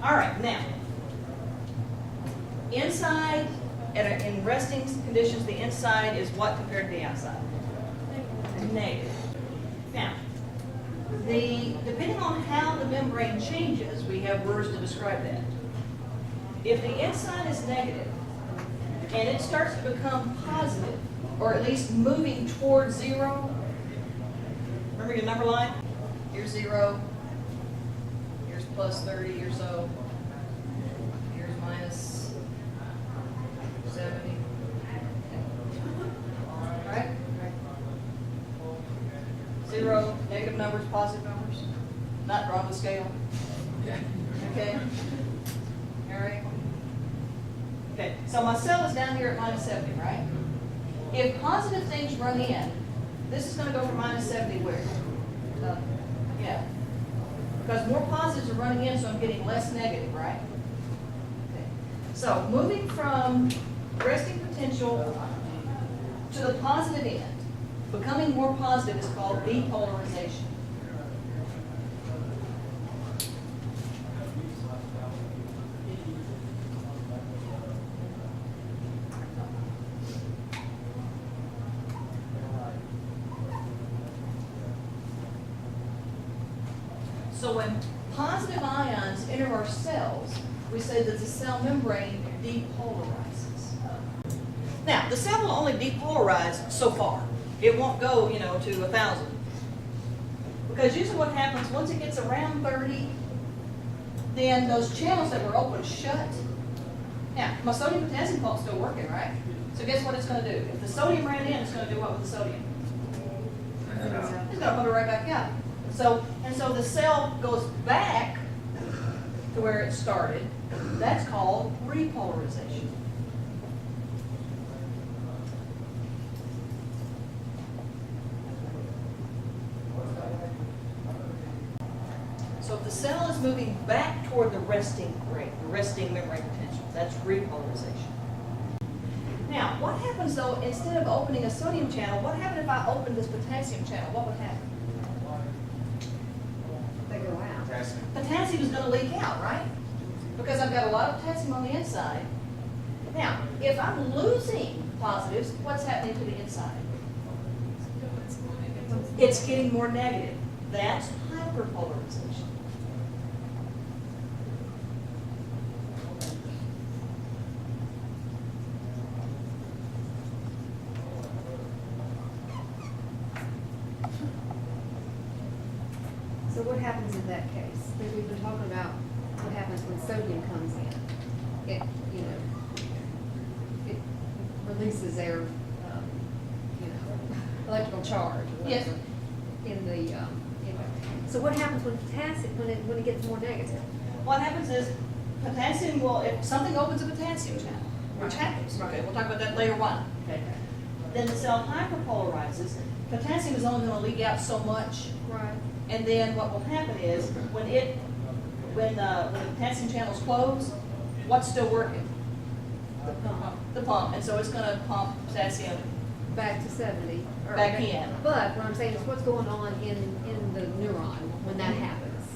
All right, now, inside, in resting conditions, the inside is what compared to the outside? Negative. Now, depending on how the membrane changes, we have words to describe that. If the inside is negative, and it starts to become positive, or at least moving towards zero, remember your number line? Here's 0, here's plus 30 or so, here's minus 70. Right? 0, negative numbers, positive numbers, not drawn to scale. Okay? All right? Okay, so my cell is down here at minus 70, right? If positive things run in, this is going to go from minus 70 where? Yeah. Because more positives are running in, so I'm getting less negative, right? Okay. So moving from resting potential to the positive end, becoming more positive is called depolarization. So when positive ions enter our cells, we say that the cell membrane depolarizes. Now, the cell will only depolarize so far. It won't go, to 1,000. Because usually what happens, once it gets around 30, then those channels that were open shut. Now, my sodium-potassium pump's still working, right? So guess what it's going to do? If the sodium ran in, it's going to do what with the sodium? It's going to pump it right back out. And so the cell goes back to where it started. That's called repolarization. So if the cell is moving back toward the resting rate, the resting membrane potential, that's repolarization. Now, what happens though, instead of opening a sodium channel, what happens if I open this potassium channel? What would happen? They go out. Potassium is going to leak out, right? Because I've got a lot of potassium on the inside. Now, if I'm losing positives, what's happening to the inside? It's getting more negative. That's hyperpolarization. So what happens in that case? Because we've been talking about what happens when sodium comes in. It, it releases their, electrical charge. Or Yes. whatever in the, so what happens when potassium, when it gets more negative? What happens is potassium will, if something opens a potassium channel, which Right. happens, okay, we'll talk about that later on. Okay. Then the cell hyperpolarizes. Potassium is only going to leak out so much. Right. And then what will happen is, when the potassium channels close, what's still working? The pump. The pump. And so it's going to pump potassium Back to 70. or back in. But what I'm saying is what's going on in the neuron when that happens?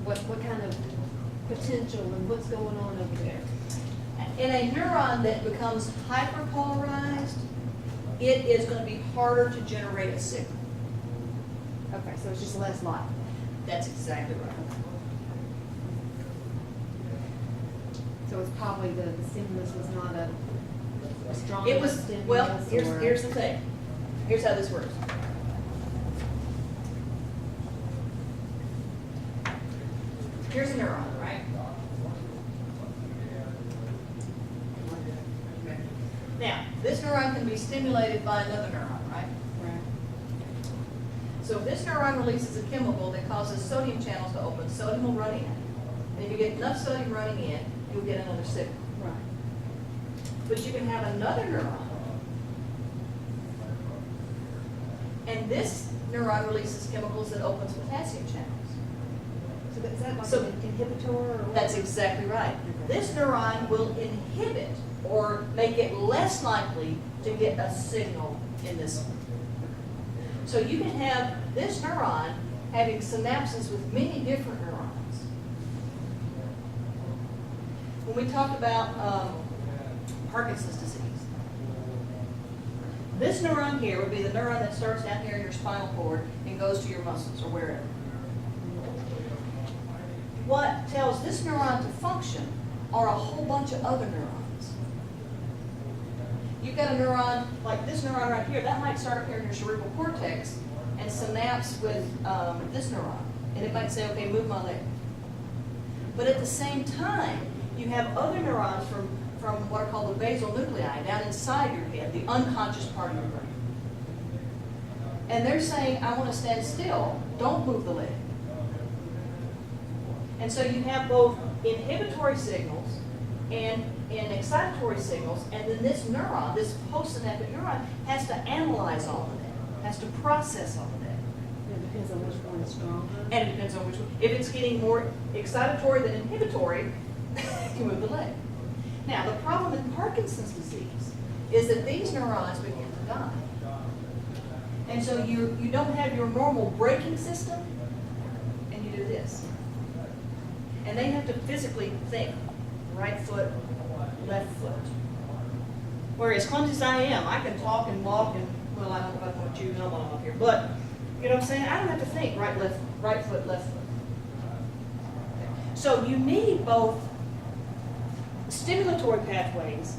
What kind of potential and what's going on over there? In a neuron that becomes hyperpolarized, it is going to be harder to generate a signal. Okay, so it's just less light. That's exactly right. So it's probably the stimulus was not a strong It enough was, stimulus. well, or- here's the thing. Here's how this works. Here's a neuron, right? Now, this neuron can be stimulated by another neuron, right? Right. So if this neuron releases a chemical that causes sodium channels to open, sodium will run in. And if you get enough sodium running in, you'll get another signal. Right. But you can have another neuron. And this neuron releases chemicals that opens potassium channels. So is that like So- an inhibitor or what? That's exactly right. This neuron will inhibit or make it less likely to get a signal in this one. So you can have this neuron having synapses with many different neurons. when we talked about Parkinson's disease, this neuron here would be the neuron that starts down here in your spinal cord and goes to your muscles or wherever. What tells this neuron to function are a whole bunch of other neurons. You've got a neuron, like this neuron right here, that might start up here in your cerebral cortex and synapse with this neuron. And it might say, okay, move my leg. But at the same time, you have other neurons from what are called the basal nuclei down inside your head, the unconscious part of your brain. And they're saying, I want to stand still, don't move the leg. And so you have both inhibitory signals and excitatory signals, and then this neuron, this postsynaptic neuron, has to analyze all of that, has to process all of that. It depends on which one is stronger. And it depends on which one. If it's getting more excitatory than inhibitory, you move the leg. Now, the problem in Parkinson's disease is that these neurons begin to die. And so you don't have your normal braking system, and you do this. And they have to physically think, right foot, left foot. Whereas clumsy as I am, I can talk and walk and, well, I don't know if I want to chew gum on up here, but, you know what I'm saying? I don't have to think right foot, left foot. So you need both stimulatory pathways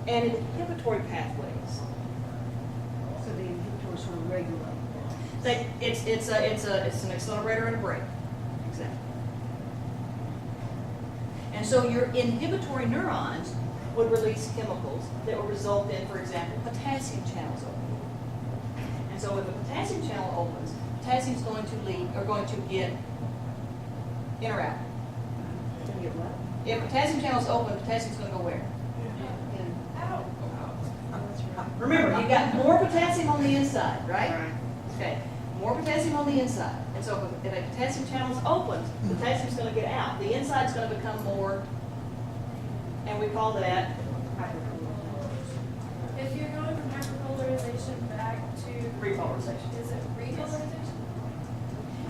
and inhibitory pathways. So the inhibitors sort of regulate. It's an accelerator and a brake. Exactly. And so your inhibitory neurons would release chemicals that would result in, for example, potassium channels opening. And so if a potassium channel opens, potassium is going to get in or out. To get what? If potassium channel is open, potassium is going to go where? In. Oh, that's right. Remember, you've got more potassium on the inside, right? Okay, more potassium on the inside. And so if a potassium channel is opened, potassium is going to get out. The inside is going to become more, and we call that If you're going from hyperpolarization back to repolarization. is it repolarization?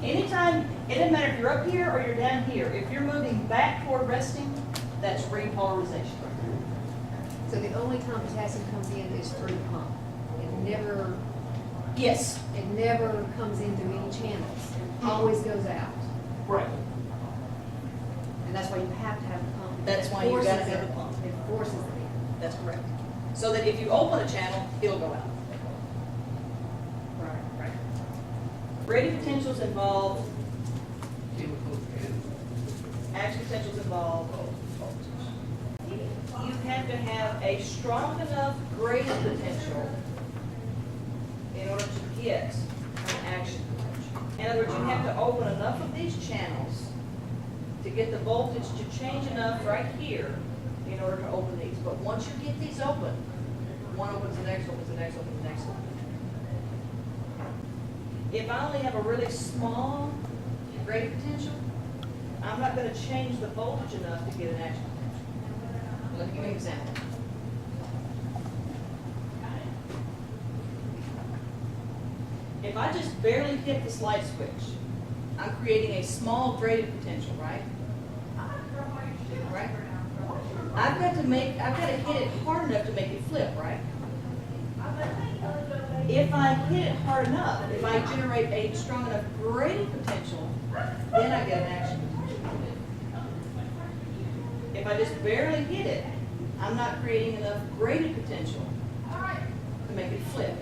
Anytime, it doesn't matter if you're up here or you're down here. If you're moving back toward resting, that's repolarization. So the only time potassium comes in is through the pump. Yes. It never comes in through any channels. It always goes out. Right. And that's why you have to have the pump. That's why you gotta have the pump. It forces it in. That's correct. So that if you open a channel, it'll go out. Right. Rated potentials involve, action potentials involve, you have to have a strong enough graded potential in order to get an action potential. In other words, you have to open enough of these channels to get the voltage to change enough right here in order to open these. But once you get these open, one opens the next, opens the next, opens the next one. If I only have a really small graded potential, I'm not going to change the voltage enough to get an action potential. Let me give you an example. If I just barely hit this light switch, I'm creating a small graded potential, right? Right? I've got to hit it hard enough to make it flip, right? If I hit it hard enough, if I generate a strong enough graded potential, then I get an action potential. If I just barely hit it, I'm not creating enough graded potential to make it flip.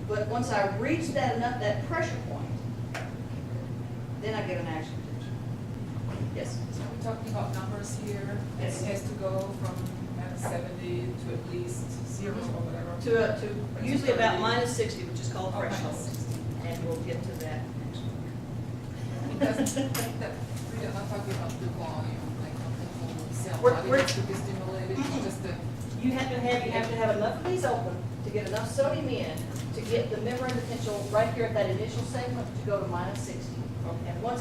But once I reach that pressure point, then I get an action potential. Yes? So we're talking about numbers here. Yes. It has to go from -70 to at least 0 or whatever. To usually about -60, which is called Oh, threshold. -60. And we'll get to that next week. Because we're not talking about the volume, like not the whole cell We're- body has to be stimulated, it's just the. You have to have enough of these open to get enough sodium in to get the membrane potential right here at that initial segment to go to -60.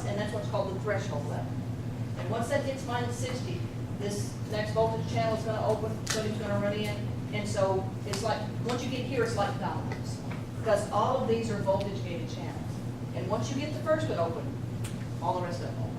And that's what's called the threshold level. And once that hits -60, this next voltage channel is going to open, sodium's going to run in, and so it's like, once you get here, it's like dominoes, because all of these are voltage gated channels. And once you get the first one open, all the rest of them open.